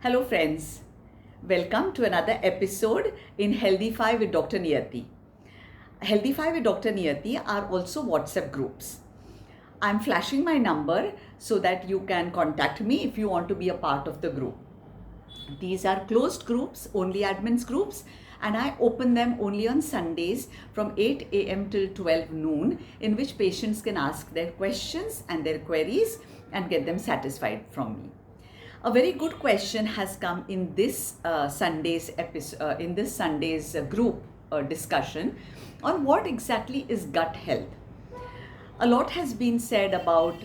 Hello friends, welcome to another episode in Healthify with Dr. Niyati. Healthify with Dr. Niyati are also WhatsApp groups. I'm flashing my number so that you can contact me if you want to be a part of the group. These are closed groups, only admins groups, and I open them only on Sundays from 8 a.m. till 12 noon, in which patients can ask their questions and their queries and get them satisfied from me. A very good question has come in this Sunday's episode, in this Sunday's group discussion on what exactly is gut health. A lot has been said about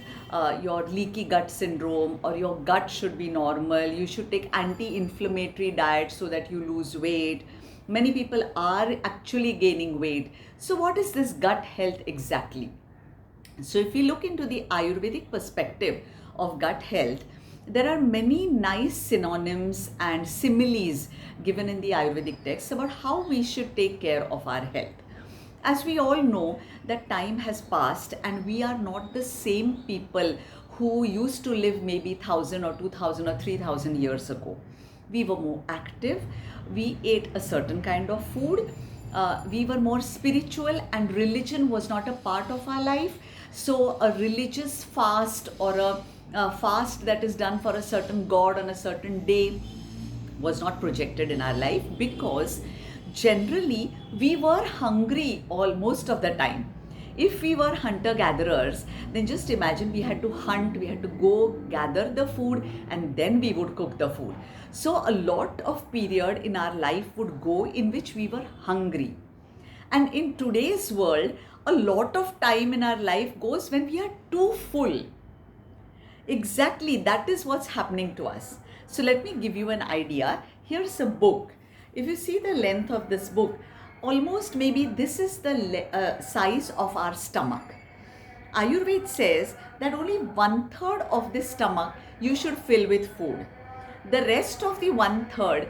your leaky gut syndrome, or your gut should be normal. You should take anti-inflammatory diet so that you lose weight. Many people are actually gaining weight. So what is this gut health exactly? So if we look into the Ayurvedic perspective of gut health, there are many nice synonyms and similes given in the Ayurvedic text about how we should take care of our health. As we all know that time has passed and we are not the same people who used to live maybe 1000 or 2000 or 3000 years ago. We were more active, we ate a certain kind of food, we were more spiritual, and religion was not a part of our life. So a religious fast or a fast that is done for a certain god on a certain day was not projected in our life, because generally we were hungry all most of the time. If we were hunter gatherers, then just imagine we had to hunt, we had to go gather the food, and then we would cook the food. So a lot of period in our life would go in which we were hungry. And in today's world, a lot of time in our life goes when we are too full. Exactly, that is what's happening to us. So let me give you an idea. Here's a book. If you see the length of this book, almost maybe this is the size of our stomach. Ayurveda says that only 1/3 of this stomach you should fill with food. The rest of the 1/3,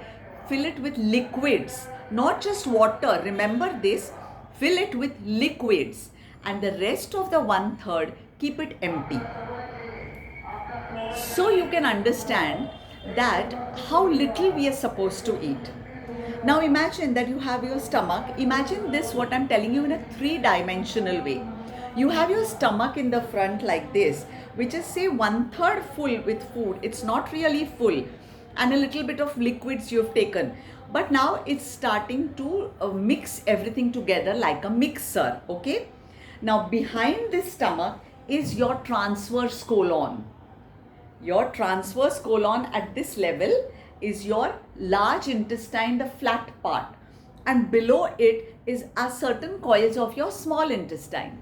fill it with liquids, not just water. Remember this, fill it with liquids, and the rest of the 1/3, keep it empty. So you can understand that how little we are supposed to eat. Now imagine that you have your stomach. Imagine this, what I'm telling you, in a three-dimensional way. You have your stomach in the front like this, which is say 1/3 full with food. It's not really full, and a little bit of liquids you've taken. But now it's starting to mix everything together like a mixer, okay? Now behind this stomach is your transverse colon. Your transverse colon at this level is your large intestine, the flat part, and below it is a certain coils of your small intestine.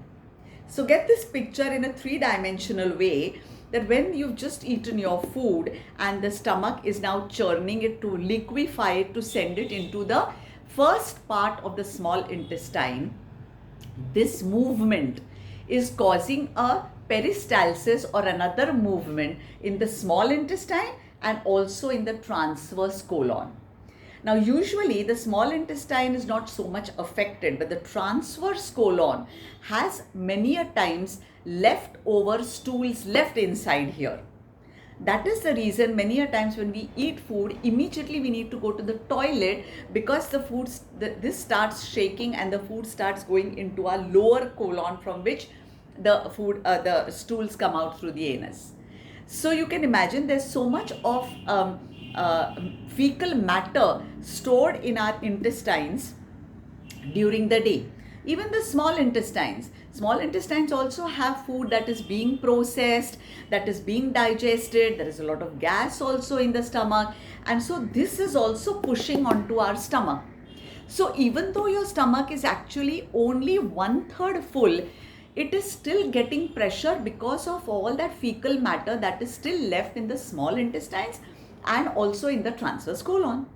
So get this picture in a three-dimensional way, that when you've just eaten your food and the stomach is now churning it to liquefy it to send it into the first part of the small intestine, this movement is causing a peristalsis or another movement in the small intestine and also in the transverse colon. Now usually the small intestine is not so much affected, but the transverse colon has many a times leftover stools left inside here. That is the reason many a times when we eat food, immediately we need to go to the toilet, because this starts shaking and the food starts going into our lower colon, from which the stools come out through the anus. So you can imagine there's so much of fecal matter stored in our intestines during the day. Even the small intestines also have food that is being processed, that is being digested. There is a lot of gas also in the stomach, and so this is also pushing onto our stomach. So even though your stomach is actually only 1/3 full, it is still getting pressure because of all that fecal matter that is still left in the small intestines and also in the transverse colon.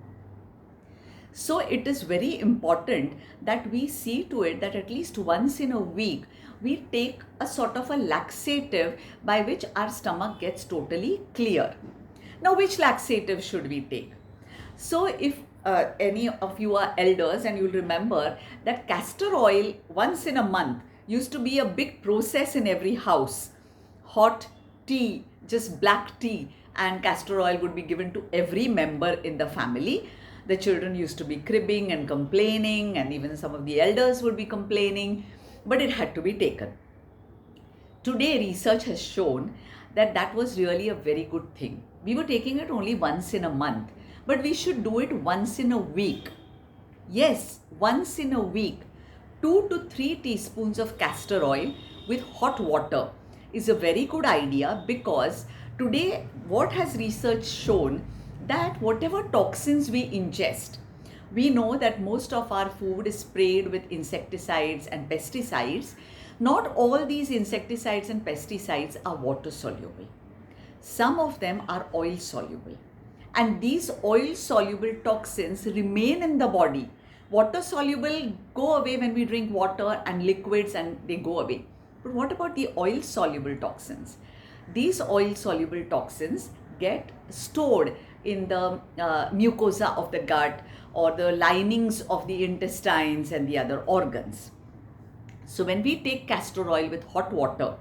So it is very important that we see to it that at least once in a week we take a sort of a laxative by which our stomach gets totally clear. Now, which laxative should we take? So if any of you are elders, and you'll remember that castor oil once in a month used to be a big process in every house. Hot tea, just black tea, and castor oil would be given to every member in the family. The children used to be cribbing and complaining, and even some of the elders would be complaining, but it had to be taken. Today, research has shown that that was really a very good thing. We were taking it only once in a month, but we should do it once in a week. Yes, once in a week. 2 to 3 teaspoons of castor oil with hot water is a very good idea, because today what has research shown that whatever toxins we ingest, we know that most of our food is sprayed with insecticides and pesticides. Not all these insecticides and pesticides are water soluble. Some of them are oil soluble. And these oil soluble toxins remain in the body. Water soluble go away when we drink water and liquids, and they go away. But what about the oil soluble toxins? These oil soluble toxins get stored in the mucosa of the gut or the linings of the intestines and the other organs. So when we take castor oil with hot water,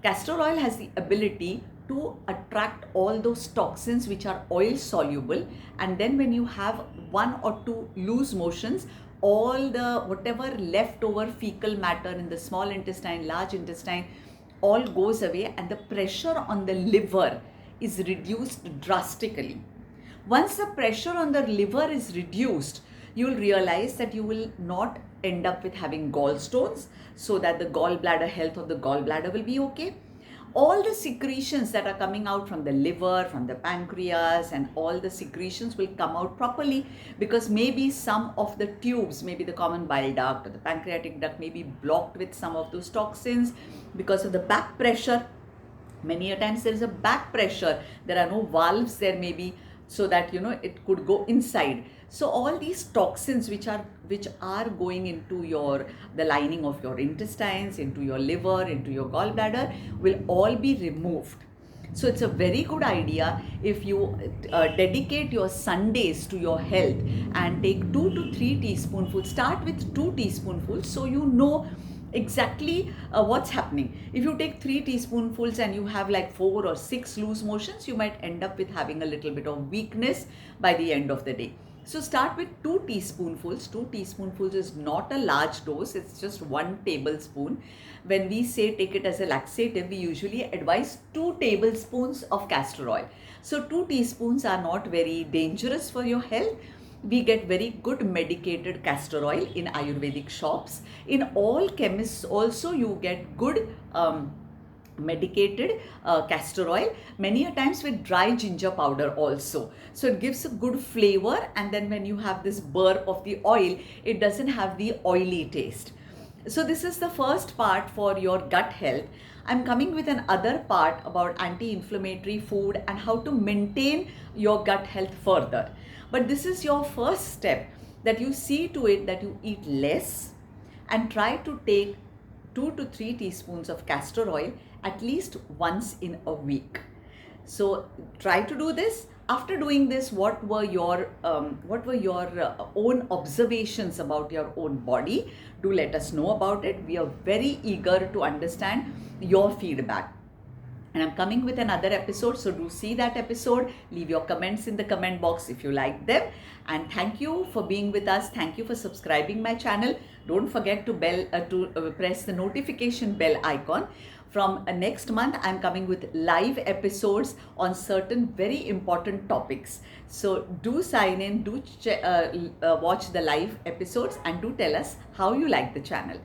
castor oil has the ability to attract all those toxins which are oil soluble, and then when you have 1 or 2 loose motions, all the whatever leftover fecal matter in the small intestine, large intestine, all goes away, and the pressure on the liver is reduced drastically. Once the pressure on the liver is reduced, you will realize that you will not end up with having gallstones, so that the gallbladder health of the gallbladder will be okay. All the secretions that are coming out from the liver, from the pancreas, and all the secretions will come out properly, because maybe some of the tubes, maybe the common bile duct or the pancreatic duct may be blocked with some of those toxins because of the back pressure. Many a times there is a back pressure, there are no valves there maybe, so that it could go inside. So all these toxins which are going into the lining of your intestines, into your liver, into your gallbladder, will all be removed. So it's a very good idea if you dedicate your Sundays to your health and take 2 to 3 teaspoonfuls. Start with 2 teaspoonfuls so you know exactly what's happening. If you take 3 teaspoonfuls and you have like 4 or 6 loose motions, you might end up with having a little bit of weakness by the end of the day. So start with 2 teaspoonfuls. 2 teaspoonfuls is not a large dose, it's just 1 tablespoon. When we say take it as a laxative, we usually advise 2 tablespoons of castor oil. So 2 teaspoons are not very dangerous for your health. We get very good medicated castor oil in Ayurvedic shops. In all chemists also you get good medicated castor oil, many a times with dry ginger powder also. So it gives a good flavor, and then when you have this burp of the oil, it doesn't have the oily taste. So this is the first part for your gut health. I'm coming with another part about anti-inflammatory food and how to maintain your gut health further. But this is your first step, that you see to it that you eat less and try to take 2 to 3 teaspoons of castor oil at least once in a week. So try to do this. After doing this, what were your own observations about your own body? Do let us know about it. We are very eager to understand your feedback. And I'm coming with another episode, so do see that episode. Leave your comments in the comment box if you like them. And thank you for being with us. Thank you for subscribing my channel. Don't forget to press the notification bell icon. From next month, I'm coming with live episodes on certain very important topics. So do sign in, do watch the live episodes, and do tell us how you like the channel.